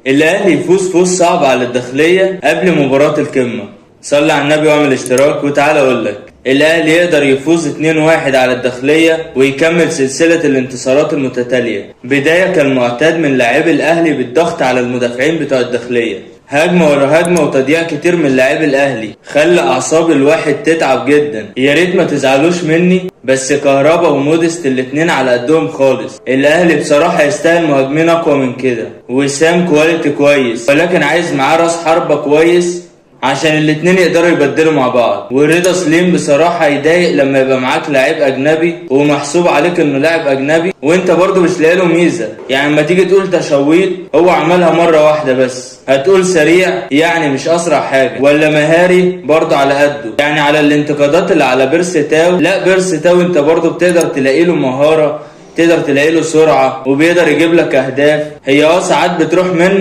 الاهلي يفوز فوز صعب على الداخلية قبل مباراة القمة. صلي على النبي واعمل اشتراك وتعالى اقولك الاهلي يقدر يفوز 2-1 على الداخلية ويكمل سلسلة الانتصارات المتتالية. بداية كالمعتاد من لاعبي الاهلي بالضغط على المدافعين بتوع الداخلية، هجمة ورا هجمة وتضييع كتير من لاعبي الاهلي خلى اعصاب الواحد تتعب جدا. يا ريت ما تزعلوش مني، بس كهربا ومودست الاتنين على قدهم خالص. الاهلي بصراحة يستاهل مهاجمين اقوى من كده، وسام كواليتي كويس، ولكن عايز معاه راس حربة كويس عشان الاتنين يقدروا يبدلوا مع بعض. ورضا سليم بصراحة يضايق لما يبقى معاك لاعب اجنبي ومحسوب عليك انه لاعب اجنبي وانت برضو مش لاقي له ميزة. يعني لما تيجي تقول تشويط هو عملها مرة واحدة بس، هتقول سريع يعني مش اسرع حاجة، ولا مهاري برضو على قده. يعني على الانتقادات اللي على بيرسي تاو، لا بيرسي تاو انت برضو بتقدر تلاقي له مهارة، تقدر تلاقي له سرعة، وبيقدر يجيب لك اهداف. هي ساعات بتروح منه